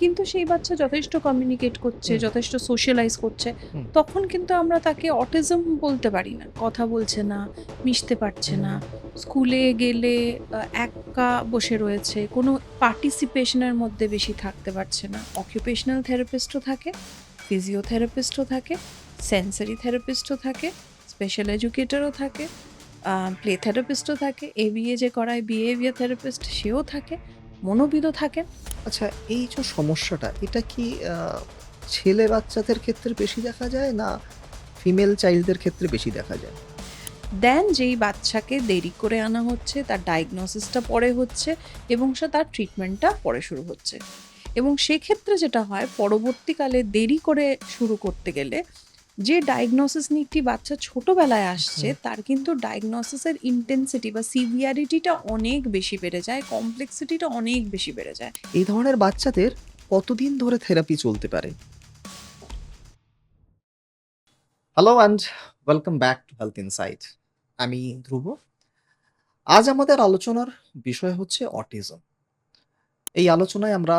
কিন্তু সেই বাচ্চা যথেষ্ট কমিউনিকেট করছে, হুম, যথেষ্ট সোশ্যালাইজ করছে, হুম, তখন কিন্তু আমরা তাকে অটিজম বলতে পারি না। কথা বলছে না, মিশতে পারছে না। হুম, স্কুলে গেলে একা বসে রয়েছে, কোনো পার্টিসিপেশন এর মধ্যে বেশি থাকতে পারছে না। অকুপেশনাল থেরাপিস্টও থাকে, ফিজিওথেরাপিস্টও থাকে, সেন্সরি থেরাপিস্টও থাকে, স্পেশাল এডুকেটরও থাকে, প্লে থেরাপিস্টও থাকে, এবিএ যে করায় বিহেভিয়ার থেরাপিস্ট সেও থাকে, মনোবিদও থাকেন। আচ্ছা, এই যে সমস্যাটা এটা কি ছেলে বাচ্চাদের ক্ষেত্রে বেশি দেখা যায় না ফিমেল চাইল্ডদের ক্ষেত্রে বেশি দেখা যায়? দেন যেই বাচ্চাকে দেরি করে আনা হচ্ছে, তার ডায়াগনোসিসটা পরে হচ্ছে এবং তার ট্রিটমেন্টটা পরে শুরু হচ্ছে। এবং সেক্ষেত্রে যেটা হয়, পরবর্তীকালে দেরি করে শুরু করতে গেলে যে ডায়াগনোসিস নিয়ে একটি বাচ্চা ছোটবেলায় আসছে, হুম। তার কিন্তু ডায়াগনোসিসের ইন্টেন্সিটি বা সিভিয়ারিটিটা অনেক বেশি বেড়ে যায়, কমপ্লেক্সিটিটা অনেক বেশি বেড়ে যায়। এই ধরনের বাচ্চাদের কতদিন ধরে থেরাপি চলতে পারে? Hello and welcome back to health insight. আমি ধ্রুব। আজ আমাদের আলোচনার বিষয় হচ্ছে অটিজম। এই আলোচনায় আমরা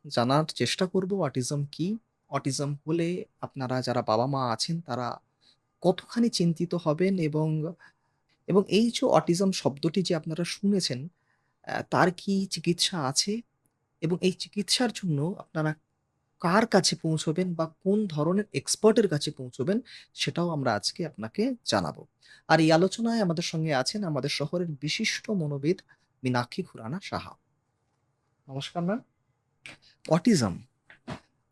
জানার চেষ্টা করব অটিজম কি? অটিজম হলে আপনারা যারা বাবা-মা আছেন তারা কতখানি চিন্তিত হবেন এবং এই যে অটিজম শব্দটি যে আপনারা শুনেছেন, তার কি চিকিৎসা আছে? এবং এই চিকিৎসার জন্য আপনারা কার কাছে পৌঁছবেন বা কোন ধরনের এক্সপার্টের কাছে পৌঁছবেন সেটাও আমরা আজকে আপনাকে জানাবো। আর এই আলোচনায় আমাদের সঙ্গে আছেন আমাদের শহরের বিশিষ্ট মনোবিদ মীনাক্ষী খুরানা সাহা। নমস্কার ম্যাম। অটিজম,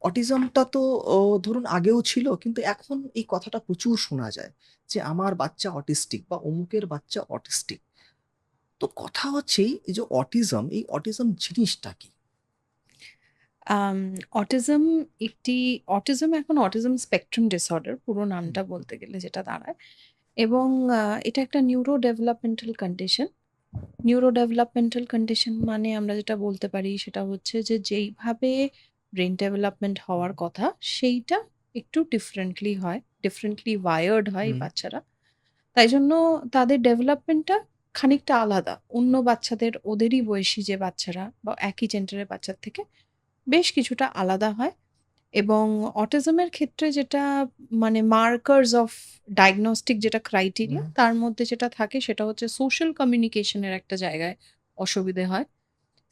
অটিজমটা তো ধরুন আগেও ছিল কিন্তু এখন এই কথাটা প্রচুর শোনা যায় যে আমার বাচ্চা অটিস্টিক বা অমুকের বাচ্চা অটিস্টিক। তো কথা হচ্ছে এই যে অটিজম, এই অটিজম জিনিসটা কি? আম অটিজম একটি অটিজম এখন অটিজম স্পেকট্রাম ডিসঅর্ডার পুরো হুম, নামটা বলতে গেলে যেটা দাঁড়ায়। এবং এটা একটা neuro developmental condition. Neuro developmental condition মানে আমরা যেটা বলতে পারি সেটা হচ্ছে যে যেইভাবে ব্রেন ডেভেলপমেন্ট হওয়ার কথা সেইটা একটু ডিফারেন্টলি হয়, ডিফারেন্টলি ওয়ায়ার্ড হয় এই হুম, বাচ্চারা। তাই জন্য তাদের ডেভেলপমেন্টটা খানিকটা আলাদা অন্য বাচ্চাদের, ওদেরই বয়সী যে বাচ্চারা বা একই জেন্ডারের বাচ্চার থেকে বেশ কিছুটা আলাদা হয়। এবং অটিজমের ক্ষেত্রে যেটা মানে মার্কার্স অফ ডায়াগনস্টিক যেটা ক্রাইটেরিয়া হুম। তার মধ্যে যেটা থাকে সেটা হচ্ছে সোশ্যাল কমিউনিকেশনের একটা জায়গায় অসুবিধে হয়,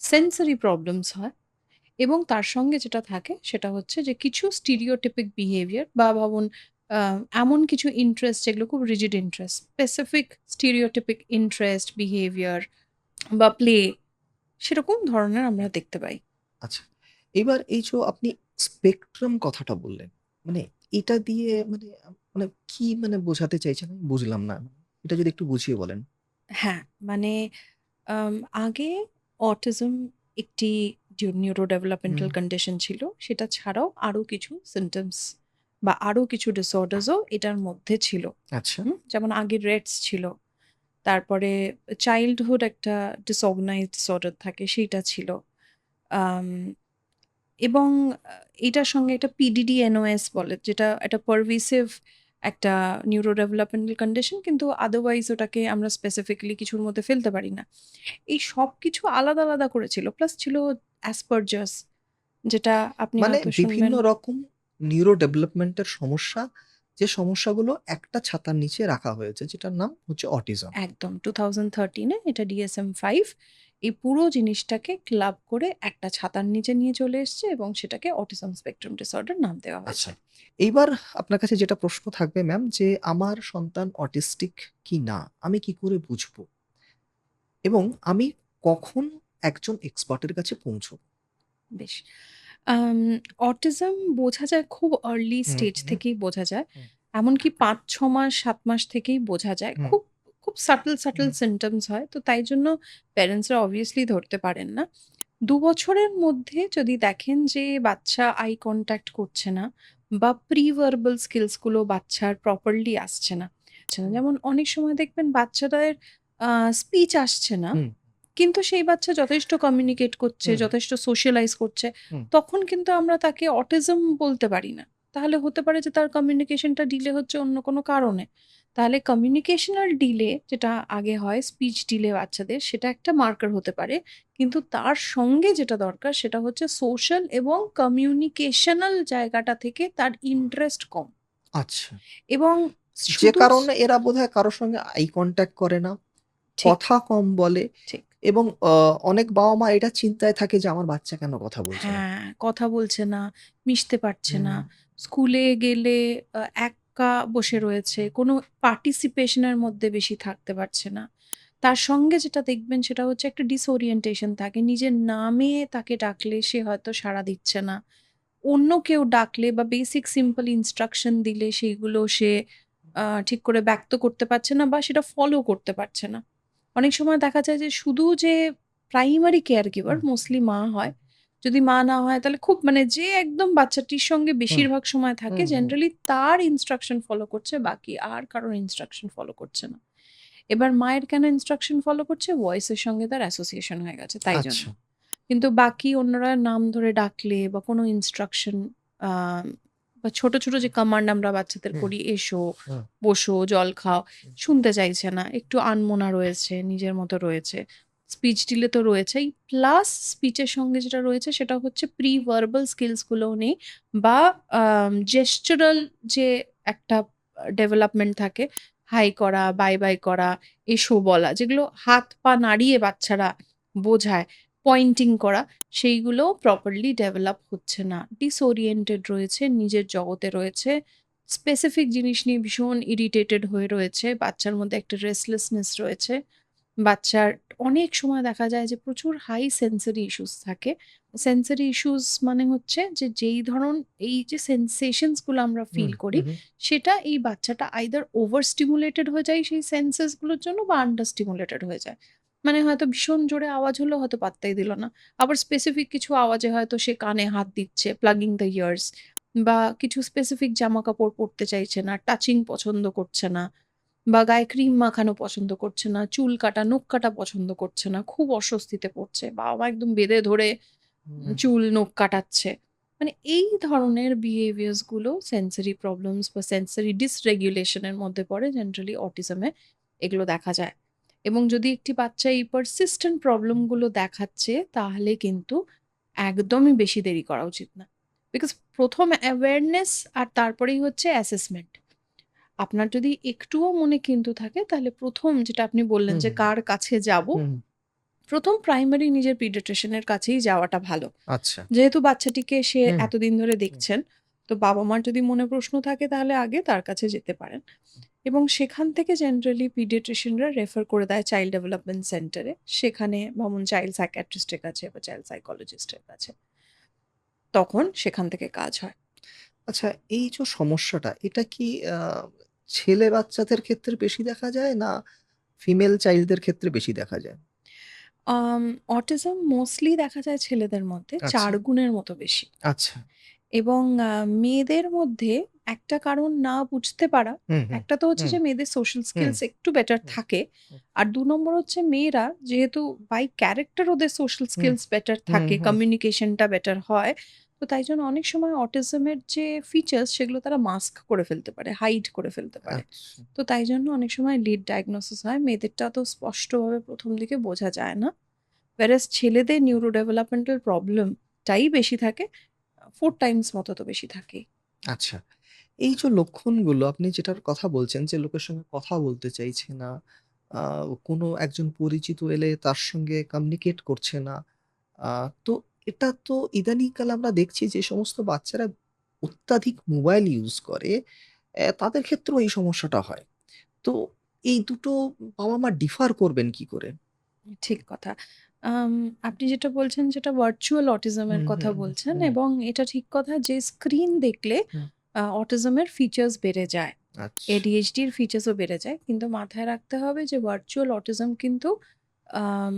সেন্সরি প্রবলেমস হয় এবং তার সঙ্গে যেটা থাকে সেটা হচ্ছে যে কিছু স্টিরিওটিপিক বিহেভিয়ার বা ভাবুন এমন কিছু ইন্টারেস্ট যেগুলো খুব rigid interest, specific stereotypic interest, behaviour বা প্লে, সেরকম ধরনের আমরা দেখতে পাই। আচ্ছা। এবার এই যে আপনি স্পেকট্রাম কথাটা বললেন। মানে এটা দিয়ে মানে কি বোঝাতে চাইছেন আমি বুঝলাম না। এটা যদি একটু বুঝিয়ে বলেন। হ্যাঁ, মানে আম আগে অটিজম একটি নিউরো হুম। ডেভেলপমেন্টাল কন্ডিশন ছিল। সেটা ছাড়াও আরো কিছু সিম্পটমস বা আরো কিছু ডিসঅর্ডারস ও এটার মধ্যে ছিল। আচ্ছা। যেমন আগে রেটস ছিল। তারপরে চাইল্ডহুড একটা ডিসঅর্গানাইজড ডিসঅর্ডার থাকে সেইটা ছিল। আম এবং এটার সঙ্গে একটা পিডিডি-এনওএস বলে, যেটা একটা পারভেসিভ একটা নিউরো ডেভেলপমেন্টাল কন্ডিশন, কিন্তু আদারওয়াইজ ওটাকে আমরা স্পেসিফিক্যালি কিছুর মধ্যে ফেলতে পারি না। এই সবকিছু আলাদা, আলাদা করেছিল। প্লাস ছিল অ্যাসপারজাস, যেটা আপনি মানে হয়তো বিভিন্ন শুনবেন। রকম নিউরো ডেভেলপমেন্ট এর সমস্যা, যে সমস্যাগুলো একটা ছাতার নিচে রাখা হয়েছে যেটার নাম হচ্ছে অটিজম। একদম 2013 এ এটা DSM-5 এই পুরো জিনিসটাকে ক্লাব করে একটা ছাতার নিচে নিয়ে চলে এসছে এবং সেটাকে অটিজম স্পেকট্রাম ডিসঅর্ডার নাম দেওয়া আচ্ছা। হয়েছে। এইবার আপনার কাছে যেটা প্রশ্ন থাকবে ম্যাম যে আমার সন্তান অটিস্টিক কি না আমি কি করে বুঝবো? এবং আমি কখন একজন এক্সপার্টের কাছে পৌঁছবো? বেশ। আম অটিজম বোঝা যায় খুব আর্লি হুম, স্টেজ হুম, থেকেই বোঝা যায়। হুম, এমনকি ৫-৬ মাস ৭ মাস থেকেই বোঝা যায়। হুম, খুব, খুব সাটল হুম, সিম্পটমস হয়। তো তাই জন্য প্যারেন্টসরা অবভিয়াসলি ধরতে পারেন না। ২ বছরের মধ্যে যদি দেখেন যে বাচ্চা আই কনট্যাক্ট করছে না বা প্রি ভার্বাল স্কিলস গুলো বাচ্চার প্রপারলি আসছে না। হুম, যেমন অনেক সময় দেখবেন বাচ্চাদের আ স্পিচ আসছে না। হুম, কিন্তু সেই বাচ্চা যথেষ্ট কমিউনিকেট করছে, হুম, যথেষ্ট সোশ্যালাইজ করছে। হুম, তখন কিন্তু আমরা তাকে অটিজম বলতে পারি না। তাহলে হতে পারে যে তার কমিউনিকেশনটা ডিলে হচ্ছে অন্য কোনো কারণে। তাহলে কমিউনিকেশনাল ডিলে যেটা আগে হয়, স্পিচ ডিলে বাচ্চাদের, সেটা একটা মার্কার হতে পারে। কিন্তু তার সঙ্গে যেটা দরকার সেটা হচ্ছে সোশ্যাল এবং কমিউনিকেশনাল জায়গাটা থেকে তার ইন্টারেস্ট কম। আচ্ছা। এবং যে শুধু কারণে এরা বোধহয় কারো সঙ্গে আই কনট্যাক্ট করে না, ঠিক, কথা কম বলে ঠিক। এবং অনেক বাবা-মা এটা চিন্তায় থাকে যে আমার বাচ্চা কেন কথা বলছে না? হ্যাঁ, কথা বলছে না, মিশতে পারছে না। হুম, স্কুলে গেলে একা বসে রয়েছে। কোনো পার্টিসিপেশন এর মধ্যে বেশি থাকতে পারছে না। তার সঙ্গে যেটা দেখবেন সেটা হচ্ছে একটা ডিসওরিয়েন্টেশন থাকে। নিজের নামে তাকে ডাকলে সে হয়তো সাড়া দিচ্ছে না। অন্য কেউ ডাকলে বা বেসিক সিম্পল ইনস্ট্রাকশন দিলে সেইগুলো সে ঠিক করে ব্যক্ত করতে পারছে না বা সেটা ফলো করতে পারছে না। অনেক সময় দেখা যায় যে শুধু যে প্রাইমারি কেয়ার গিভার হুম, মোস্টলি মা হয়। যদি মা না হয় তাহলে খুব মানে যে একদম বাচ্চাটির সঙ্গে হুম, বেশিরভাগ সময় থাকে হুম, হুম। জেনারেলি তার ইনস্ট্রাকশন ফলো করছে, বাকি আর কারোর ইনস্ট্রাকশন ফলো করছে না। এবার মায়ের কেন ইনস্ট্রাকশন ফলো করছে? ভয়েসের সঙ্গে তার অ্যাসোসিয়েশন হয়ে গেছে তাই জন্য। আচ্ছা। কিন্তু বাকি অন্যরা নাম ধরে ডাকলে বা কোনো ইনস্ট্রাকশন আ বা ছোট, ছোট যে কমান্ড আমরা বাচ্চাদের হুম, করি, "এসো, হুম, বসো, জল খাও", হুম, শুনতে চাইছে না। একটু আনমনা রয়েছে, নিজের মতো রয়েছে। স্পিচ ডিলে তো রয়েছেই। প্লাস স্পিচের সঙ্গে যেটা রয়েছে সেটা হচ্ছে প্রি ভার্বাল স্কিলস গুলোও নেই বা জেস্চারাল যে একটা ডেভেলপমেন্ট থাকে, হাই করা, বাই, বাই করা, এসো বলা, যেগুলো হাত পা নাড়িয়ে বাচ্চারা বোঝায়, পয়েন্টিং করা, সেইগুলোও প্রপারলি ডেভেলপ হচ্ছে না। ডিসওরিয়েন্টেড রয়েছে, নিজের জগতে রয়েছে। স্পেসিফিক জিনিস নিয়ে ভীষণ ইরিটেটেড হয়ে রয়েছে। বাচ্চার মধ্যে একটা রেস্টলেসনেস রয়েছে। বাচ্চার অনেক সময় দেখা যায় যে প্রচুর হাই সেনসরি ইস্যুস থাকে। সেনসরি ইস্যুস মানে হচ্ছে যে যেই ধরন এই যে সেনসেশনস গুলো আমরা হুম, ফিল করি, হুম, হুম, সেটা এই বাচ্চাটা আইদার ওভার স্টিমুলেটেড হয়ে যায় সেই সেন্সেস গুলোর জন্য বা আন্ডার স্টিমুলেটেড হয়ে যায়। মানে হয়তো ভীষণ জোরে আওয়াজ হলো, হয়তো পাত্তাই দিল না। আবার স্পেসিফিক কিছু আওয়াজে হয়তো সে কানে হাত দিচ্ছে, প্লাগিং দ্য ইয়ার্স, বা কিছু স্পেসিফিক জামাকাপড় পরতে চাইছে না, টাচিং পছন্দ করছে না। বা গায়ে ক্রিম মাখানো পছন্দ করছে না, চুল কাটা, নখ কাটা পছন্দ করছে না। খুব অস্বস্তিতে পড়ছে। বাবা-মা একদম বেঁধে ধরে হুম। চুল, নখ কাটাচ্ছে। মানে এই ধরনের বিহেভিয়ার্স গুলো সেনসরি প্রবলেমস বা সেনসরি ডিসরেগুলেশন এর মধ্যে পড়ে। জেনারেলি অটিজমে এগুলো দেখা যায়। এবং যদি একটি বাচ্চা এই পারসিস্টেন্ট প্রবলেম গুলো দেখাচ্ছে তাহলে কিন্তু একদমই বেশি দেরি করা উচিত না। বিকজ ১ম অ্যাওয়ারনেস আর তারপরেই হচ্ছে অ্যাসেসমেন্ট। আপনার যদি একটুও মনে কিন্তু থাকে তাহলে ১ম যেটা আপনি বললেন হুম, যে হুম, কার কাছে যাবো, হুম। ১ম প্রাইমারি নিজের পিডিয়াট্রিশিয়ান এর কাছেই যাওয়াটা ভালো। আচ্ছা। যেহেতু বাচ্চাটিকে সে হুম, এতদিন ধরে হুম, দেখছেন, তো বাবা-মার যদি মনে প্রশ্ন থাকে তাহলে আগে তার কাছে যেতে পারেন। এবং সেখান থেকে জেনারেলি পিডিয়াট্রিশিয়ানরা রেফার করে দেয় চাইল্ড ডেভেলপমেন্ট সেন্টারে। সেখানে যেমন চাইল্ড সাইকিয়াট্রিস্ট এর কাছে বা চাইল্ড সাইকোলজিস্ট এর কাছে। তখন সেখান থেকে কাজ হয়। আচ্ছা, এই যে সমস্যাটা এটা কি আ ছেলে বাচ্চাদের ক্ষেত্রে বেশি দেখা যায় না ফিমেল চাইল্ডদের ক্ষেত্রে বেশি দেখা যায়? আম অটিজম মোস্টলি দেখা যায় ছেলেদের মধ্যে আচ্ছা, ৪ গুণের মতো বেশি। আচ্ছা। এবং মেয়েদের মধ্যে একটা কারণ না বুঝতে পারা, হুম, হুম, একটা তো হচ্ছে হুম, যে মেয়েদের সোশ্যাল হুম, স্কিলস একটু বেটার হুম, থাকে। হুম, আর ২ নম্বর হচ্ছে মেয়েরা যেহেতু বাই ক্যারেক্টার ওদের সোশ্যাল হুম, স্কিলস বেটার হুম, থাকে, হুম। কমিউনিকেশনটা বেটার হয়। তো তাই জন্য অনেক সময় অটিজমের যে ফিচার্স সেগুলো তারা মাস্ক করে ফেলতে পারে, হাইড করে ফেলতে পারে। আচ্ছা, তো তাই জন্য অনেক সময় লেট ডায়াগনোসিস হয়। মেয়েদেরটা তো স্পষ্টভাবে ১ম দিকে বোঝা যায় না। whereas ছেলেদের নিউরো ডেভেলপমেন্টাল প্রবলেমটাই বেশি থাকে। 4 টাইমস মতো তো বেশি থাকেই। আচ্ছা। এই যে লক্ষণগুলো আপনি যেটার কথা বলছেন যে লোকের সঙ্গে কথা বলতে চাইছে না, আ কোনো একজন পরিচিত এলে তার সঙ্গে কমিউনিকেট করছে না। আ তো এটা তো ইদানিংকালে আমরা দেখছি যে সমস্ত বাচ্চারা অত্যাধিক মোবাইল ইউজ করে, তাদের ক্ষেত্রেও এই সমস্যাটা হয়। তো এই দুটো বাবা-মা ডিফার করবেন কি করে? ঠিক কথা। আম আপনি যেটা বলছেন সেটা ভার্চুয়াল অটিজম এর হুম, কথা হুম, বলছেন হুম, এবং এটা ঠিক কথা যে স্ক্রিন দেখলে হুম। অটিজম এর ফিচার্স বেড়ে যায়। আচ্ছা। ADHD এর ফিচার্সও বেড়ে যায়। কিন্তু মাথায় রাখতে হবে যে ভার্চুয়াল অটিজম কিন্তু আম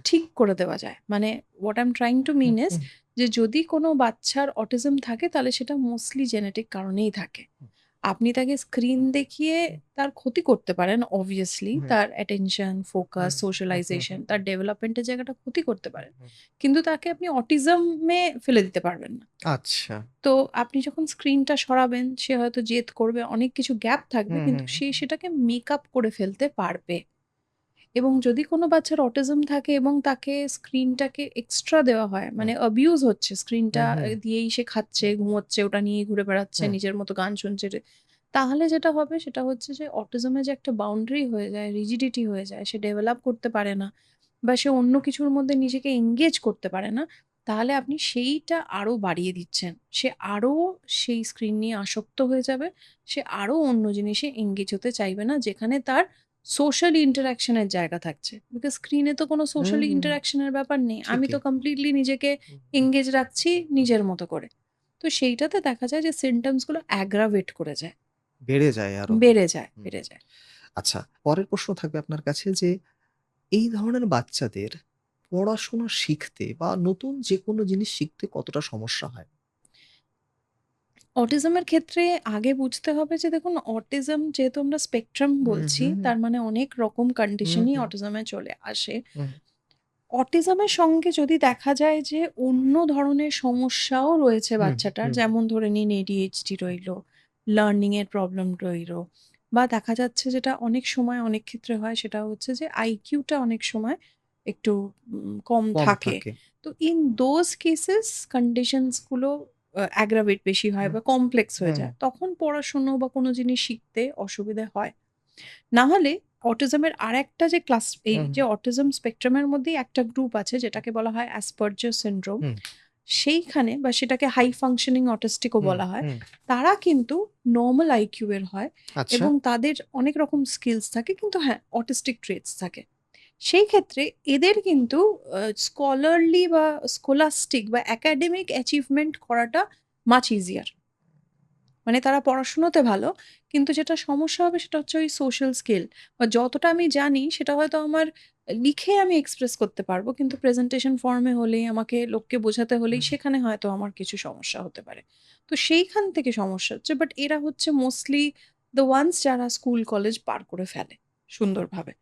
ঠিক করে দেওয়া যায়। মানে what I'm trying to hmm, mean is হুম, যে যদি কোনো বাচ্চার অটিজম থাকে তাহলে সেটা মোস্টলি জেনেটিক কারণেই থাকে। হুম। আপনি তাকে স্ক্রিন দেখিয়ে হুম, তার ক্ষতি করতে পারেন অবভিয়াসলি। হুম, তার অ্যাটেনশন, ফোকাস, হুম, হুম, হুম, সোশ্যালাইজেশন, হুম, তার ডেভেলপমেন্টের জায়গাটা ক্ষতি করতে হুম, পারেন। হুম। কিন্তু তাকে আপনি অটিজমে ফেলে দিতে পারবেন না। আচ্ছা। তো আপনি যখন স্ক্রিনটা সরাবেন, সে হয়তো জেদ করবে, অনেক কিছু গ্যাপ থাকবে, হুম, কিন্তু হুম, সে সেটাকে মেক আপ করে ফেলতে পারবে। এবং যদি কোনো বাচ্চার অটিজম থাকে এবং তাকে স্ক্রিনটাকে এক্সট্রা দেওয়া হয়, হুম, মানে অ্যাবিউজ হচ্ছে, স্ক্রিনটা হুম, হুম, দিয়েই সে খাচ্ছে, ঘুমোচ্ছে, ওটা নিয়েই ঘুরে বেড়াচ্ছে, হুম, নিজের মতো গান শুনছে, তাহলে যেটা হবে সেটা হচ্ছে যে অটিজমে যে একটা বাউন্ডারি হয়ে যায়, রিজিডিটি হয়ে যায়, সে ডেভেলপ করতে পারে না বা সে অন্য কিছুর মধ্যে নিজেকে এঙ্গেজ করতে পারে না, তাহলে আপনি সেইটা আরো বাড়িয়ে দিচ্ছেন। সে আরো সেই স্ক্রিন নিয়ে আসক্ত হয়ে যাবে। সে আরো অন্য জিনিসে এঙ্গেজ হতে চাইবে না, যেখানে তার সোশ্যাল ইন্টারেকশন এর জায়গা থাকছে। বিকজ স্ক্রিনে তো কোনো হুম, সোশ্যাল হুম, ইন্টারেকশন এর ব্যাপার নেই। আমি ঠিকই। তো কমপ্লিটলি নিজেকে হুম, এঙ্গেজ রাখছি নিজের মতো করে। তো সেইটাতে দেখা যায় যে সিম্পটমস গুলো অ্যাগ্রাভেট করে যায়। বেড়ে যায় আরো। বেড়ে যায়, হুম। বেড়ে যায়। আচ্ছা, পরের প্রশ্ন থাকবে আপনার কাছে যে এই ধরনের বাচ্চাদের পড়াশোনা শিখতে বা নতুন যেকোনো জিনিস শিখতে কতটা সমস্যা হয়? অটিজমের ক্ষেত্রে আগে বুঝতে হবে যে দেখুন, অটিজম যেহেতু আমরা স্পেকট্রাম হুম, বলছি, হুম, হুম, তার মানে অনেক রকম হুম, কন্ডিশনই হুম, অটিজমে চলে আসে। হুম, অটিজমের সঙ্গে যদি দেখা যায় যে অন্য ধরনের সমস্যাও রয়েছে হুম, বাচ্চাটার, হুম, যেমন ধরে নিন ADHD রইলো, লার্নিং এর প্রবলেম রইলো, বা দেখা যাচ্ছে যেটা অনেক সময় অনেক ক্ষেত্রে হয় সেটা হচ্ছে যে আইকিউটা অনেক সময় একটু কম কম থাকে। থাকে। তো ইন দোজ কেসেস কন্ডিশনস গুলো অ্যাগ্রাভেট বেশি হয় হুম, বা কমপ্লেক্স হয়ে হুম, যায়। তখন পড়াশুনো বা কোনো জিনিস শিখতে অসুবিধে হয়। না হলে অটিজমের আরেকটা যে ক্লাস, এই হুম, যে অটিজম স্পেকট্রামের মধ্যেই একটা গ্রুপ আছে যেটাকে বলা হয় অ্যাসপারজার সিনড্রোম। হুম, সেইখানে বা সেটাকে হাই ফাংশনিং অটিস্টিকও হুম, বলা হয়। হুম। তারা কিন্তু নরমাল আইকিউ এর হয় আচ্ছা। এবং তাদের অনেক রকম স্কিলস থাকে, কিন্তু হ্যাঁ, অটিস্টিক ট্রেটস থাকে। সেই ক্ষেত্রে এদের কিন্তু স্কলারলি বা স্কলাস্টিক বা একাডেমিক অ্যাচিভমেন্ট করাটা মাচ ইজিয়ার। মানে তারা পড়াশুনোতে ভালো। কিন্তু যেটা সমস্যা হবে সেটা হচ্ছে ওই সোশ্যাল স্কিল, বা যতটা আমি জানি সেটা হয়তো আমার লিখে আমি এক্সপ্রেস করতে পারবো। কিন্তু প্রেজেন্টেশন ফর্মে হলেই, আমাকে লোককে বোঝাতে হলেই, হুম, সেখানে হয়তো আমার কিছু সমস্যা হতে পারে। তো সেইখান থেকে সমস্যা হচ্ছে। বাট এরা হচ্ছে মোস্টলি দ্যা ওয়ান্স যারা স্কুল কলেজ পার করে ফেলে সুন্দরভাবে।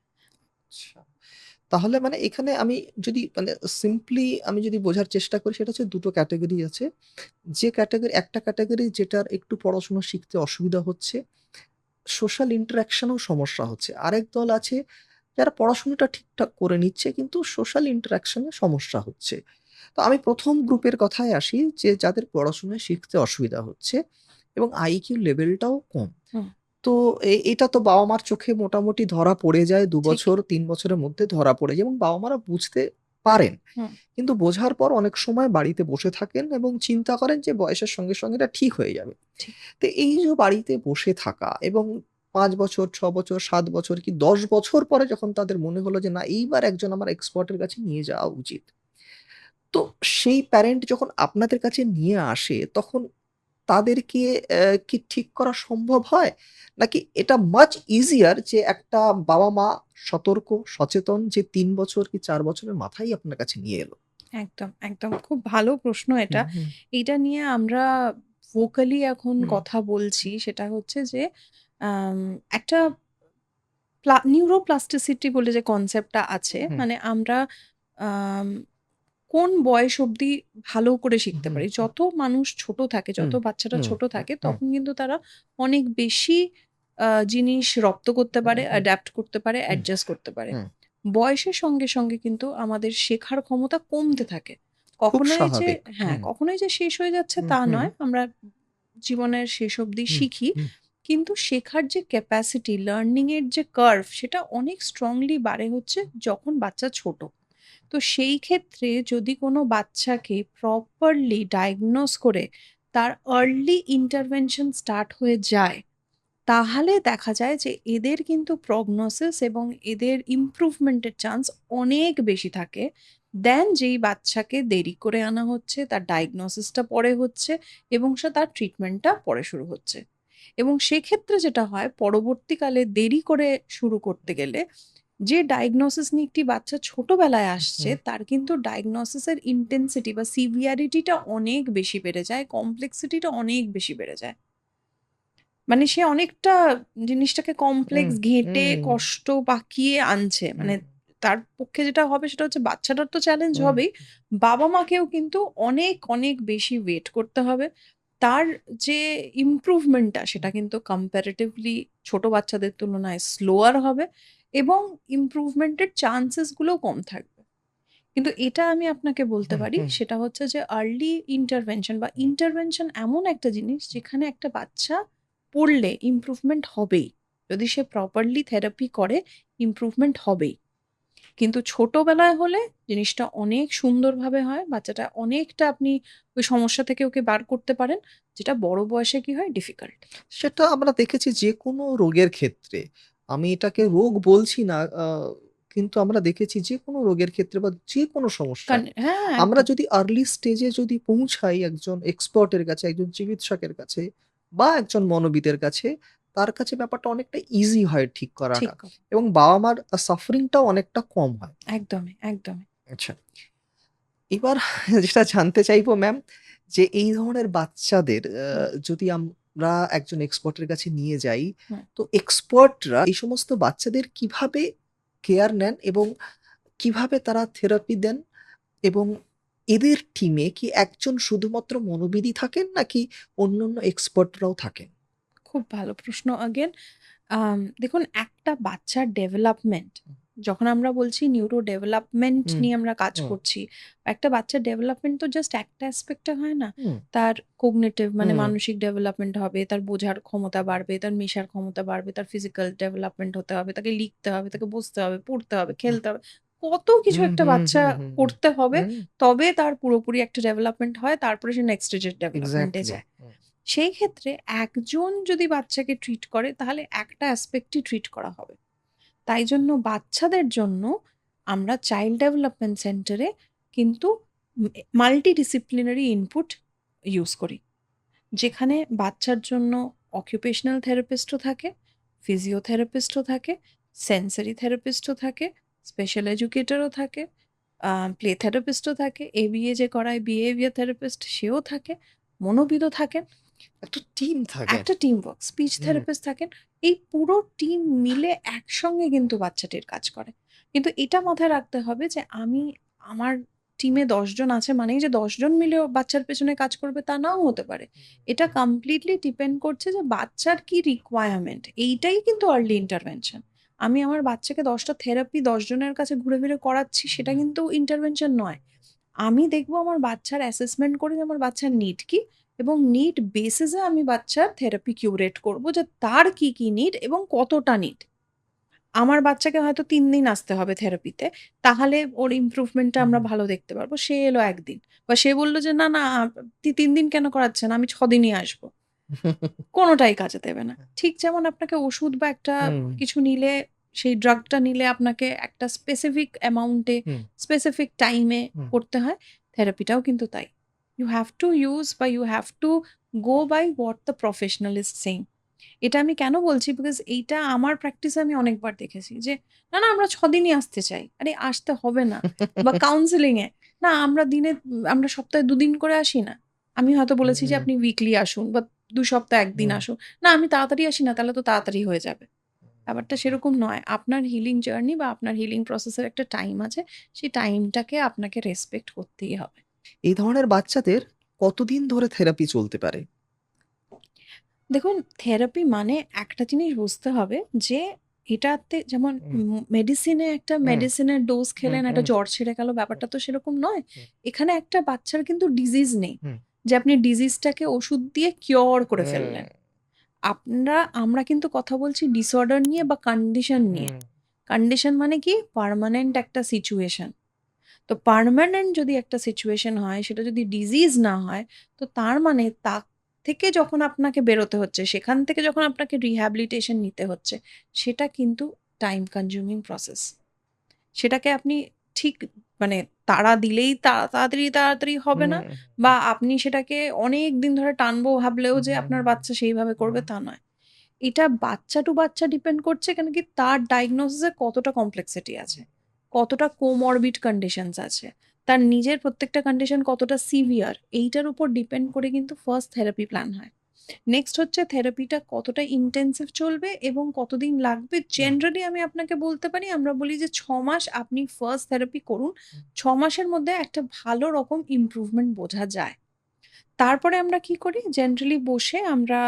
আচ্ছা। তাহলে মানে এখানে আমি যদি মানে সিম্পলি আমি যদি বোঝার চেষ্টা করি সেটা হচ্ছে ২ টো ক্যাটেগরি আছে। যে ক্যাটেগরি একটা ক্যাটেগরি যেটার একটু পড়াশোনা শিখতে অসুবিধা হচ্ছে, সোশ্যাল ইন্টারেকশন এও সমস্যা হচ্ছে। আরেক দল আছে যারা পড়াশোনাটা ঠিকঠাক করে নিচ্ছে কিন্তু সোশ্যাল ইন্টারেকশন এ সমস্যা হচ্ছে। তো আমি ১ম গ্রুপের কথায় আসি যে যাদের পড়াশোনায় শিখতে অসুবিধা হচ্ছে এবং আইকিউ লেভেলটাও কম। হুম, তো এটা তো বাবা-মার চোখে মোটামুটি ধরা পড়ে যায় ২ ঠিক। বছর ৩ বছরের মধ্যে ধরা পড়ে যায় এবং বাবা-মারা বুঝতে পারেন। হুম, কিন্তু বোঝার পর অনেক সময় বাড়িতে বসে থাকেন এবং চিন্তা করেন যে বয়সের সঙ্গে, সঙ্গে এটা ঠিক হয়ে যাবে। ঠিক। তো এই যে বাড়িতে বসে থাকা এবং ৫ বছর, ৬ বছর, ৭ বছর কি ১০ বছর পরে যখন তাদের মনে হলো যে না এইবার একজন আমার এক্সপার্ট এর কাছে নিয়ে যাওয়া উচিত। তো সেই প্যারেন্ট যখন আপনাদের কাছে নিয়ে আসে তখন তাদেরকে কি ঠিক করা সম্ভব হয়? নাকি এটা মাচ ইজিয়ার যে একটা বাবা-মা সতর্ক, সচেতন যে ৩ বছর কি ৪ বছরের মাথায় আপনার কাছে নিয়ে এলো? একদম, একদম। খুব ভালো প্রশ্ন এটা। হুম, হুম, এইটা নিয়ে আমরা ভোকালি এখন হুম, কথা বলছি। সেটা হচ্ছে যে আম একটা নিউরোপ্লাস্টিসিটি বলে যে কনসেপ্টটা আছে, হুম, মানে আমরা আম কোন বয়স অবধি ভালো করে হুম, শিখতে হুম, পারি। যত মানুষ ছোট থাকে, হুম, যত বাচ্চাটা হুম, ছোট থাকে, হুম, তখন কিন্তু তারা অনেক বেশি জিনিস রপ্ত করতে হুম, পারে, হুম, অ্যাডাপ্ট করতে পারে, হুম, অ্যাডজাস্ট করতে পারে। হুম। বয়সের সঙ্গে, সঙ্গে কিন্তু আমাদের শেখার ক্ষমতা কমতে থাকে। খুব কখনোই যে স্বাভাবিক। হ্যাঁ, হুম, কখনোই যে শেষ হয়ে যাচ্ছে হুম, তা হুম, নয়। আমরা জীবনের শেষ অবধি হুম, শিখি। হুম, কিন্তু শেখার যে ক্যাপাসিটি, লার্নিং এর যে কার্ভ, সেটা অনেক স্ট্রংলি বাড়ে হচ্ছে যখন বাচ্চা ছোট। তো সেই ক্ষেত্রে যদি কোনো বাচ্চাকে প্রপারলি ডায়াগনোজ করে তার আর্লি ইন্টারভেনশন স্টার্ট হয়ে যায়, তাহলে দেখা যায় যে এদের কিন্তু প্রগনোসিস এবং এদের ইমপ্রুভমেন্টের চান্স অনেক বেশি থাকে দেন যেই বাচ্চাকে দেরি করে আনা হচ্ছে, তার ডায়াগনোসিসটা পরে হচ্ছে এবং সে তার ট্রিটমেন্টটা পরে শুরু হচ্ছে। এবং সেক্ষেত্রে যেটা হয়, পরবর্তীকালে দেরি করে শুরু করতে গেলে যে ডায়াগনোসিস নিয়ে একটি বাচ্চা ছোটবেলায় আসছে, হুম। তার কিন্তু ডায়াগনোসিসের ইন্টেন্সিটি বা সিভিয়ারিটিটা অনেক বেশি বেড়ে যায়, কমপ্লেক্সিটিটা অনেক বেশি বেড়ে যায়। মানে সে অনেকটা জিনিসটাকে হুম, কমপ্লেক্স ঘেঁটে হুম, কষ্ট পাকিয়ে আনছে। মানে হুম, তার পক্ষে যেটা হবে সেটা হচ্ছে বাচ্চাটার তো চ্যালেঞ্জ হুম, হবেই। বাবা-মাকেও কিন্তু অনেক, অনেক বেশি ওয়েট করতে হবে। তার যে ইমপ্রুভমেন্টটা সেটা কিন্তু কম্প্যারেটিভলি ছোট বাচ্চাদের তুলনায় স্লোয়ার হবে এবং ইমপ্রুভমেন্টের চান্সেস গুলোও কম থাকবে। কিন্তু এটা আমি আপনাকে বলতে হুম, পারি হুম, সেটা হচ্ছে যে আর্লি ইন্টারভেনশন বা হুম, ইন্টারভেনশন এমন একটা জিনিস যেখানে একটা বাচ্চা পড়লে ইমপ্রুভমেন্ট হবেই। যদি সে প্রপারলি থেরাপি করে ইমপ্রুভমেন্ট হবেই। কিন্তু ছোটবেলায় হলে জিনিসটা অনেক সুন্দরভাবে হয়। বাচ্চাটা অনেকটা আপনি ওই সমস্যা থেকে ওকে বার করতে পারেন। যেটা বড় বয়সে কি হয় ডিফিকাল্ট। সেটা আমরা দেখেছি যেকোনো রোগের ক্ষেত্রে। আমি এটাকে রোগ বলছি না, কিন্তু আমরা দেখেছি যেকোনো রোগের ক্ষেত্রে বা যেকোনো সমস্যায় হ্যাঁ, আমরা একদম। যদি আর্লি স্টেজে যদি পৌঁছাই একজন এক্সপার্ট এর কাছে, একজন চিকিৎসকের কাছে বা একজন মনোবিদের কাছে, তার কাছে ব্যাপারটা অনেকটা ইজি হয় ঠিক ঠিক করাটা কথা। এবং বাবা-মার সাফারিং টাও অনেকটা কম হয়। একদমই, একদমই। আচ্ছা। এবার যেটা জানতে চাইবো ম্যাম, যে এই ধরনের বাচ্চাদের হুম, যদি আমরা একজন এক্সপার্ট এর কাছে নিয়ে যাই, হুম। তো এক্সপার্টরা এই সমস্ত বাচ্চাদের কিভাবে কেয়ার নেন এবং কিভাবে তারা থেরাপি দেন? এবং এদের টিমে কি একজন শুধুমাত্র মনোবিদই থাকেন নাকি অন্যান্য এক্সপার্টরাও থাকেন? খুব ভালো প্রশ্ন again। দেখুন একটা বাচ্চার ডেভেলপমেন্ট হুম, যখন আমরা বলছি নিউরো ডেভেলপমেন্ট হুম, নিয়ে আমরা কাজ হুম, করছি, একটা বাচ্চার ডেভেলপমেন্ট তো জাস্ট একটা অ্যাসপেক্টে হয় না। হুম, তার কগনিটিভ মানে হুম, মানসিক ডেভেলপমেন্ট হবে, তার বোঝার ক্ষমতা বাড়বে, তার মেশার ক্ষমতা বাড়বে, তার ফিজিক্যাল ডেভেলপমেন্ট হতে হবে, তাকে লিখতে হবে, তাকে বসতে হবে, পড়তে হবে, হুম, খেলতে হবে। কত কিছু হুম, একটা হুম, বাচ্চা হুম, হুম, হুম, করতে হবে, হুম, তবে তার পুরোপুরি একটা ডেভেলপমেন্ট হয়, তারপরে সে নেক্সট স্টেজের ডেভেলপমেন্টে এক্সাক্টলি। যায়। হুম, সেই ক্ষেত্রে একজন যদি বাচ্চাকে ট্রিট করে তাহলে একটা অ্যাসপেক্টই ট্রিট করা হবে। তাই জন্য বাচ্চাদের জন্য আমরা চাইল্ড ডেভেলপমেন্ট সেন্টারে কিন্তু মাল্টিডিসিপ্লিনারি ইনপুট ইউজ করি। যেখানে বাচ্চার জন্য অকুপেশনাল থেরাপিস্টও থাকে, ফিজিওথেরাপিস্টও থাকে, সেন্সরি থেরাপিস্টও থাকে, স্পেশাল এডুকেটরও থাকে, প্লে থেরাপিস্টও থাকে, এবিএ যে করায় বিহেভিয়ার থেরাপিস্ট সেও থাকে, মনোবিদও থাকেন। একটা টিম থাকে। একটা টিম ওয়ার্ক, স্পিচ হুম, থেরাপিস্ট থাকেন। এই পুরো টিম মিলে একসঙ্গে কিন্তু বাচ্চাটির কাজ করে। কিন্তু এটা মাথায় রাখতে হবে যে আমার টিমে ১০ জন আছে মানেই যে ১০ জন মিলেও বাচ্চার পেছনে কাজ করবে তা নাও হতে পারে। এটা কমপ্লিটলি ডিপেন্ড করছে যে বাচ্চার কি রিকোয়ারমেন্ট। এইটাই কিন্তু আর্লি ইন্টারভেনশন। আমি আমার বাচ্চাকে ১০ টা থেরাপি ১০ জনের কাছে ঘুরে ফিরে করাচ্ছি সেটা কিন্তু ইন্টারভেনশন নয়। আমি দেখব আমার বাচ্চার অ্যাসেসমেন্ট করে যে আমার বাচ্চার নিড কি এবং নিড বেসিসে আমি বাচ্চার থেরাপি কিউরেট করব যে তার কি, কি নিড এবং কতটা নিড। আমার বাচ্চাকে হয়তো ৩ দিন আসতে হবে থেরাপিতে। তাহলে ওর ইমপ্রুভমেন্টটা আমরা হুম। ভালো দেখতে পারবো। সে এলো ১ দিন। বা সে বলল যে, "না, না ৩ দিন কেন করাচ্ছেন? আমি ৬ দিনই আসবো।" কোনটাই কাজে দেবে না। ঠিক যেমন আপনাকে ওষুধ বা একটা হুম, কিছু নিলে, সেই ড্রাগটা নিলে আপনাকে একটা স্পেসিফিক অ্যামাউন্ট এ, হুম, স্পেসিফিক টাইম এ হুম, করতে হয়। থেরাপিটাও কিন্তু তাই। ইউ হ্যাভ টু ইউস বা you have to go by what the professional is saying. এটা আমি কেন বলছি? বিকজ এইটা আমার প্র্যাকটিসে আমি অনেকবার দেখেছি যে, "না, না আমরা ৬ দিনই আসতে চাই।" আরে আসতে হবে না। বা কাউন্সেলিং এ, "না আমরা সপ্তাহে ২ দিন করে আসি না?" আমি হয়তো বলেছি যে, হুম, "আপনি উইকলি আসুন বা ২ সপ্তাহে ১ দিন হুম। আসুন।" "না আমি তাড়াতাড়ি আসি না, তাহলে তো তাড়াতাড়ি হয়ে যাবে।" ব্যাপারটা সেরকম নয়। আপনার হিলিং জার্নি বা আপনার হিলিং প্রসেস এর একটা টাইম আছে। সেই টাইমটাকে আপনাকে রেসপেক্ট করতেই হবে। এই ধরনের বাচ্চাদের কতদিন ধরে থেরাপি চলতে পারে? দেখুন, থেরাপি মানে একটা জিনিস বুঝতে হবে যে এটাতে যেমন হুম, মেডিসিনে একটা হুম, মেডিসিনের ডোজ হুম, খেলেন, একটা হুম, জ্বর সেরে গেল, হুম, ব্যাপারটা তো সেরকম নয়। হুম, এখানে একটা বাচ্চার কিন্তু ডিজিজ নেই। হুম, যে আপনি ডিজিজটাকে ওষুধ দিয়ে কিওর করে হুম, ফেললেন। আমরা কিন্তু কথা বলছি ডিসঅর্ডার নিয়ে বা কন্ডিশন নিয়ে। হুম, কন্ডিশন মানে কি? পার্মানেন্ট একটা সিচুয়েশন। তো পার্মানেন্ট যদি একটা সিচুয়েশন হয়, সেটা যদি ডিজিজ না হয়, তো তার মানে তা থেকে যখন আপনাকে বেরোতে হচ্ছে, সেখান থেকে যখন আপনাকে রিহ্যাবিলিটেশন নিতে হচ্ছে, সেটা কিন্তু টাইম কনজিউমিং প্রসেস। সেটাকে আপনি ঠিক মানে তাড়া দিলেই তাড়াতাড়ি, তাড়াতাড়ি হবে না হুম, বা আপনি সেটাকে অনেকদিন ধরে টানবো ভাবলেও যে হুম, আপনার বাচ্চা সেইভাবে করবে হুম, তা নয়। এটা বাচ্চা টু বাচ্চা ডিপেন্ড করছে কেন কি তার ডায়াগনোসিস এ কতটা কমপ্লেক্সিটি আছে, কতটা কোমরবিড কন্ডিশনস আছে, তার নিজের প্রত্যেকটা কন্ডিশন কতটা সিভিয়ার এইটার উপর ডিপেন্ড করে কিন্তু ফার্স্ট থেরাপি প্ল্যান হয়। নেক্সট হচ্ছে থেরাপিটা কতটা ইন্টেন্সিভ চলবে এবং কতদিন লাগবে। জেনারেলি আমি আপনাকে বলতে পারি, আমরা বলি যে 6 মাস আপনি ফার্স্ট থেরাপি করুন। 6 মাসের মধ্যে একটা ভালো রকম ইমপ্রুভমেন্ট বোঝা যায়। তারপরে আমরা কি করি? জেনারেলি বসে আমরা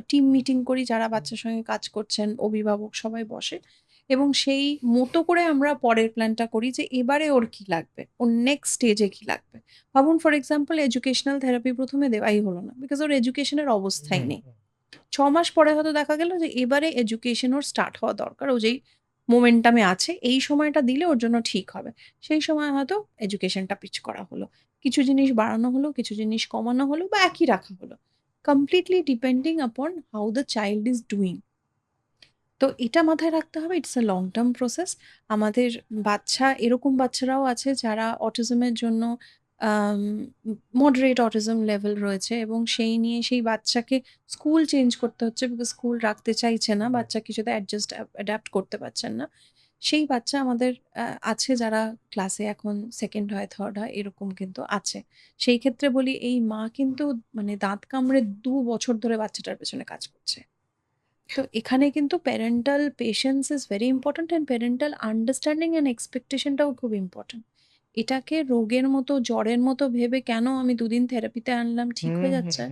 টিম মিটিং করি, যারা বাচ্চার সঙ্গে কাজ করছেন, অভিভাবক সবাই বসে এবং সেই মতো করে আমরা পরের প্ল্যানটা করি যে এবারে ওর কি লাগবে? ওর নেক্সট স্টেজে কি লাগবে? ভাবুন ফর এক্সাম্পল এডুকেশনাল থেরাপি ১ম এ দেওয়াই হলো না। বিকজ ওর এডুকেশনের অবস্থাই নেই। 6 মাস পরে হয়তো দেখা গেল যে এবারে এডুকেশন ওর স্টার্ট হওয়া দরকার। ও যেই মোমেন্টামে আছে এই সময়টা দিলে ওর জন্য ঠিক হবে। সেই সময় হয়তো এডুকেশনটা পিচ করা হলো। কিছু জিনিস বাড়ানো হলো, কিছু জিনিস কমানো হলো বা একই রাখা হলো। কমপ্লিটলি ডিপেন্ডিং আপন how the child is doing. তো এটা মাথায় রাখতে হবে, it's a long term process. আমাদের এরকম বাচ্চারাও আছে যারা অটিজমের জন্য মডারেট অটিজম লেভেল রয়েছে এবং সেই নিয়ে সেই বাচ্চাকে স্কুল চেঞ্জ করতে হচ্ছে, বিকজ স্কুল রাখতে চাইছে না, বাচ্চা কিছুতে অ্যাডাপ্ট করতে পারছেন না। সেই বাচ্চা আমাদের আছে যারা ক্লাসে এখন সেকেন্ড হয়, থার্ড হয়, এরকম কিন্তু আছে। সেই ক্ষেত্রে বলি এই মা কিন্তু মানে দাঁত কামড়ে ২ বছর ধরে বাচ্চাটার পেছনে কাজ করছে। তো এখানে কিন্তু parental patience is very important and parental understanding and এক্সপেকটেশনটাও খুব ইম্পর্ট্যান্ট। এটাকে রোগের মতো, জ্বরের মতো ভেবে কেন আমি ২ দিন থেরাপিতে আনলাম ঠিক হয়ে যাচ্ছে,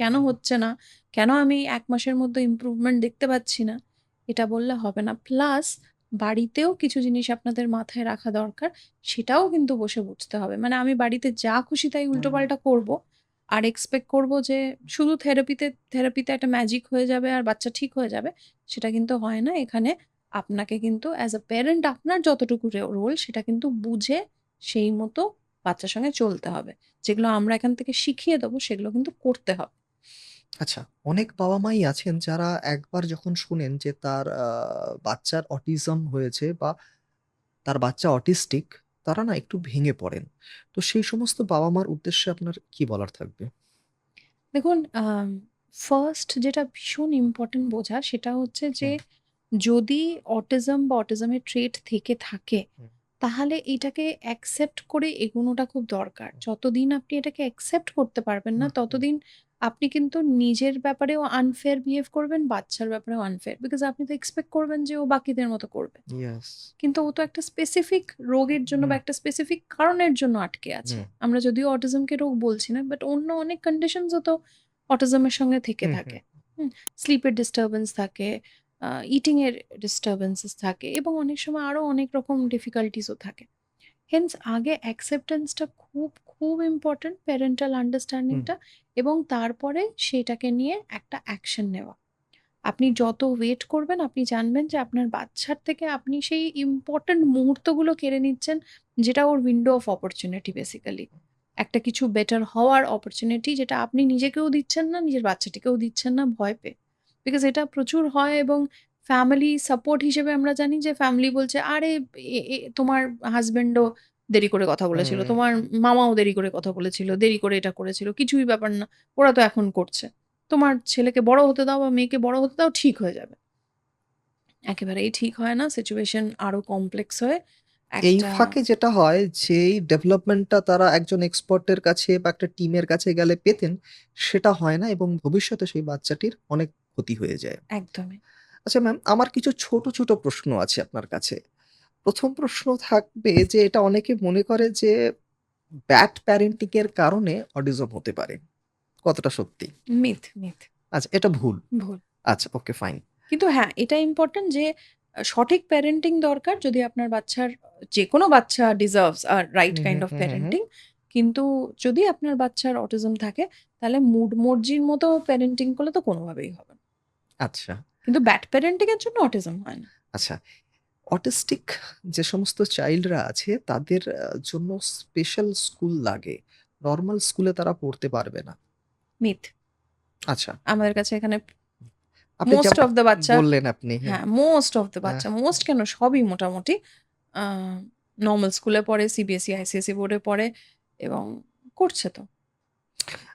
কেন হচ্ছে না, কেন আমি ১ মাসের মধ্যে ইমপ্রুভমেন্ট দেখতে পাচ্ছি না, এটা বললে হবে না। প্লাস বাড়িতেও কিছু জিনিস আপনাদের মাথায় রাখা দরকার, সেটাও কিন্তু বসে বুঝতে হবে। মানে আমি বাড়িতে যা খুশি তাই উল্টোপাল্টা করব আর এক্সপেক্ট করব যে শুধু থেরাপিতে একটা ম্যাজিক হয়ে যাবে আর বাচ্চা ঠিক হয়ে যাবে, সেটা কিন্তু হয় না। এখানে আপনাকে কিন্তু অ্যাজ আ প্যারেন্ট আপনার যতটুকু রোল সেটা কিন্তু বুঝে সেই মতো বাচ্চার সঙ্গে চলতে হবে। যেগুলো আমরা এখান থেকে শিখিয়ে দেবো সেগুলো কিন্তু করতে হবে। আচ্ছা, অনেক বাবা-মাই আছেন যারা একবার যখন শুনেন যে তার বাচ্চার অটিজম হয়েছে বা তার বাচ্চা অটিস্টিক, তারা না একটু ভেঙে পড়েন। তো সেই সমস্ত বাবা-মার উদ্দেশ্যে আপনার কি বলার থাকবে? দেখুন ফার্স্ট যেটা ভীষণ ইম্পর্টেন্ট বোঝা সেটা হচ্ছে যে হুম, যদি অটিজম বা অটিজমের ট্রেট থেকে থাকে হুম, তাহলে এটাকে অ্যাকসেপ্ট করে এগোনোটা খুব দরকার। যতদিন আপনি এটাকে অ্যাকসেপ্ট করতে পারবেন না, ততদিন আপনি কিন্তু নিজের ব্যাপারেও আনফেয়ার বিহেভ করবেন, বাচ্চার ব্যাপারেও আনফেয়ার। বিকজ আপনি তো এক্সপেক্ট করবেন যে ও বাকিদের মতো করবে। ইয়েস। কিন্তু ও তো একটা স্পেসিফিক রোগের জন্য বা একটা স্পেসিফিক কারণের জন্য আটকে আছে। হুম, আমরা যদিও অটিজমকে রোগ বলছি না, বাট অন্য অনেক কন্ডিশনসও তো অটিজমের সঙ্গে থেকে হুম, হুম। থাকে। হুম? স্লিপের ডিস্টার্বেন্স থাকে, ইটিং এর ডিস্টার্বেন্সেস থাকে এবং অনেক সময় আরো অনেক রকম ডিফিকাল্টিসও থাকে। হেন্স আগে অ্যাকসেপ্টেন্সটা খুব, খুব ইম্পোর্টেন্ট, প্যারেন্টাল হুম, আন্ডারস্ট্যান্ডিংটা এবং তারপরে সেটাকে নিয়ে একটা অ্যাকশন নেওয়া। আপনি যত ওয়েট করবেন আপনি জানবেন যে আপনার বাচ্চার থেকে আপনি সেই ইম্পোর্টেন্ট মুহূর্তগুলো কেড়ে নিচ্ছেন, যেটা ওর উইন্ডো অফ অপরচুনিটি বেসিক্যালি। একটা কিছু বেটার হওয়ার অপরচুনিটি যেটা আপনি নিজেকেও দিচ্ছেন না, নিজের বাচ্চাটিকেও দিচ্ছেন না ভয় পেয়ে। বিকজ এটা প্রচুর হয় এবং ফ্যামিলি সাপোর্ট হিসেবে আমরা জানি যে ফ্যামিলি বলছে, "আরে তোমার হাসব্যান্ডও দেরি করে কথা বলেছিল, হুম। তোমার মামাও দেরি করে কথা বলেছিল, দেরি করে এটা করেছিল, কিছুই ব্যাপার না। ওরা তো এখন করছে।" তোমার ছেলেকে বড় হতে দাও বা মেয়েকে বড় হতে দাও, ঠিক হয়ে যাবে। একেবারেই ঠিক হয় না। সিচুয়েশন আরো কমপ্লেক্স হয়ে এই একটা ফাঁকে যেটা হয় যেই ডেভেলপমেন্টটা তারা একজন এক্সপার্টের কাছে বা একটা টিমের কাছে গেলে পেতেন, সেটা হয় না এবং ভবিষ্যতে সেই বাচ্চাটির অনেক ক্ষতি হয়ে যায়। একদমই। আচ্ছা ম্যাম, আমার কিছু ছোট, ছোট প্রশ্ন আছে আপনার কাছে। ১ম প্রশ্ন থাকবে যে এটা অনেকে মনে করে যে ব্যাড প্যারেন্টিং এর কারণে অটিজম হতে পারে। কতটা সত্যি? মিথ। আচ্ছা, এটা ভুল। ভুল। আচ্ছা, ওকে ফাইন। কিন্তু হ্যাঁ, এটা ইম্পোর্টেন্ট যে সঠিক প্যারেন্টিং দরকার যদি আপনার বাচ্চার, যেকোনো বাচ্চা deserves a right hmm, hmm, kind of hmm, hmm, hmm. Parenting. কিন্তু যদি আপনার বাচ্চার অটিজম থাকে তাহলে মুড মর্জির মতো প্যারেন্টিং করলে তো কোনোভাবেই হবে না। আচ্ছা, কিন্তু ব্যাড প্যারেন্টিং এর জন্য অটিজম হয় না। আচ্ছা। অটিস্টিক যে সমস্ত চাইল্ডরা আছে তাদের জন্য স্পেশাল স্কুল লাগে। নরমাল স্কুলে তারা পড়তে পারবে না। মিথ। আচ্ছা। আমাদের কাছে এখানে আপনি মোস্ট যেমন অফ দ্যা বাচ্চা, বললেন আপনি, হ্যাঁ। হ্যাঁ, মোস্ট অফ দ্যা আহ বাচ্চা, মোস্ট কেন সবই মোটামুটি আ নরমাল স্কুলে পড়ে, সিবিএসই, আইসিএসই বোর্ডে পড়ে এবং করছে তো।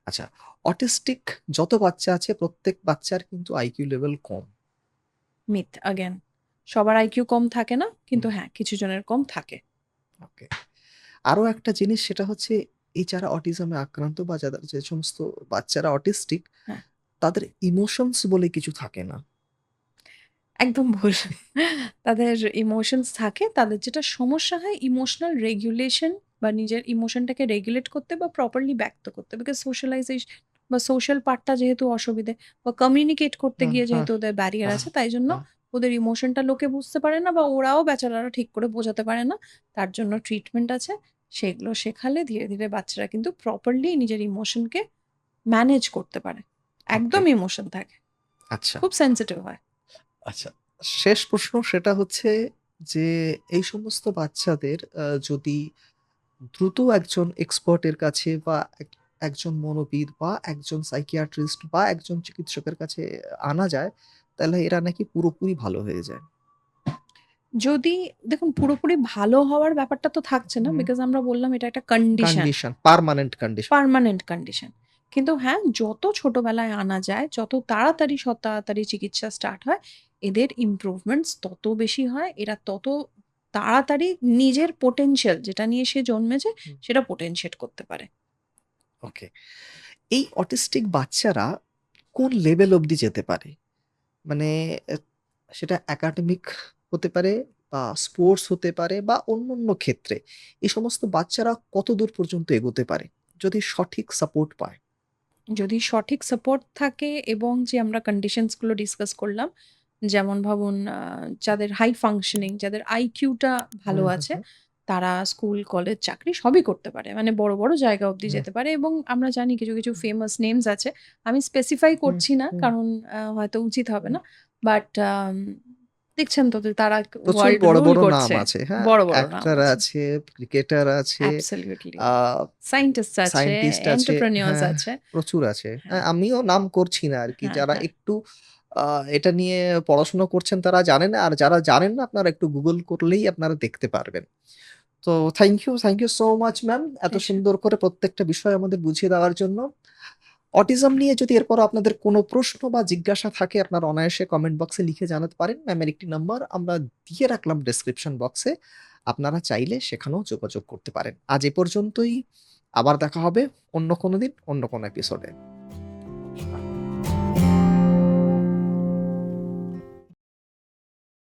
আচ্ছা, অটিস্টিক যত বাচ্চা আছে প্রত্যেক বাচ্চার কিন্তু আইকিউ লেভেল কম। Myth again. সবার আইকিউ কম থাকে না। কিন্তু হুম, হ্যাঁ, কিছু জনের কম থাকে। ওকে। আরো একটা জিনিস সেটা হচ্ছে এই যারা অটিজমে আক্রান্ত বা যাদের যে সমস্ত বাচ্চারা অটিস্টিক হ্যাঁ, তাদের ইমোশনস বলে কিছু থাকে না। একদম ভুল। তাদের ইমোশনস থাকে। তাদের যেটা সমস্যা হয় ইমোশনাল রেগুলেশন বা নিজের ইমোশনটাকে রেগুলেট করতে বা প্রপারলি ব্যক্ত করতে। বিকজ সোশ্যালাইজেশন বা সোশ্যাল পার্টটা যেহেতু অসুবিধে বা কমিউনিকেট করতে হুম, গিয়ে হুম, যেহেতু ওদের ব্যারিয়ার হুম, আছে, তাই জন্য হুম। ওদের ইমোশনটা লোকে বুঝতে পারে না বা ওরাও বেচারারা ঠিক করে বোঝাতে পারে না। তার জন্য ট্রিটমেন্ট আছে। সেগুলো শেখালে ধীরে, ধীরে বাচ্চারা কিন্তু প্রপারলি নিজের ইমোশনকে ম্যানেজ করতে পারে। ওকে। একদম ইমোশন থাকে। আচ্ছা, খুব সেনসিটিভ হয়। আচ্ছা। শেষ প্রশ্ন সেটা হচ্ছে যে এই সমস্ত বাচ্চাদের যদি দ্রুত একজন এক্সপার্টের কাছে বা একজন মনোবিদ বা একজন সাইকিয়াট্রিস্ট বা একজন চিকিৎসকের কাছে আনা যায়, তাহলে এরা নাকি পুরোপুরি ভালো হয়ে যায়। যদি দেখুন পুরোপুরি ভালো হওয়ার ব্যাপারটা তো থাকছে না। হুম। বিকজ আমরা বললাম এটা একটা condition, condition, permanent condition. Permanent condition. কিন্তু হ্যাঁ, যত ছোটবেলায় আনা যায়, যত তাড়াতাড়ি তাড়াতাড়ি চিকিৎসা স্টার্ট হয়, এদের ইমপ্রুভমেন্টস তত বেশি হয়। এরা তত তাড়াতাড়ি নিজের পোটেনশিয়াল যেটা নিয়ে সে জন্মেছে হুম। সেটা পোটেনশিয়েট করতে পারে। ওকে। এই অটিস্টিক বাচ্চারা কোন লেভেল অবধি যেতে পারে? মানে এ সেটা একাডেমিক হতে পারে বা স্পোর্টস হতে পারে বা অন্যান্য ক্ষেত্রে। এই সমস্ত বাচ্চারা কতদূর পর্যন্ত এগোতে পারে? যদি সঠিক সাপোর্ট পায়? যদি সঠিক সাপোর্ট থাকে এবং যে আমরা কন্ডিশনস গুলো ডিসকাস করলাম, যেমন ভাবুন যাদের হাই ফাংশনিং, যাদের আইকিউটা ভালো হুম, হুম, আছে, হুম। তারা স্কুল, কলেজ, চাকরি সবই করতে পারে। মানে বড়, বড় জায়গা অব্দি হুম, যেতে পারে এবং আমরা জানি কিছু, কিছু ফেমাস নেমস আছে। আমি স্পেসিফাই হুম, করছি না হুম, কারণ হয়তো উচিত হবে হুম। না। বাট দেখছেন তো যে তারা প্রচুর ওয়ার্ল্ড বড়, রুল বড় নাম করছে। আছে। হ্যাঁ, বড়, বড় নাম অ্যাক্টর আছে। আছে, ক্রিকেটার আছে, অ্যাবসোলিউটলি। আ সায়েন্টিস্ট আছে, সায়েন্টিস্ট আছে, এন্টারপ্রেনিউর্স হ্যাঁ, আছে। প্রচুর আছে। হ্যাঁ, আমিও নাম করছি না আরকি। হ্যাঁ, যারা হ্যাঁ। একটু আ এটা নিয়ে পড়াশোনা করছেন তারা জানেন, আর যারা জানেন না আপনারা একটু গুগল করলেই আপনারা দেখতে পারবেন। তো thank you so much ma'am এত প্লেজার। সুন্দর করে প্রত্যেকটা বিষয় আমাদের বুঝিয়ে দেওয়ার জন্য। অটিজম নিয়ে যদি এরপরও আপনাদের কোনো প্রশ্ন বা জিজ্ঞাসা থাকে আপনারা অনায়াসে কমেন্ট বক্সে লিখে জানাতে পারেন। ম্যামের একটি নাম্বার আমরা দিয়ে রাখলাম ডেসক্রিপশন বক্সে। আপনারা চাইলে সেখানেও যোগাযোগ করতে পারেন। আজ এ পর্যন্তই। আবার দেখা হবে অন্য কোনো দিন, অন্য কোনো এপিসোডে।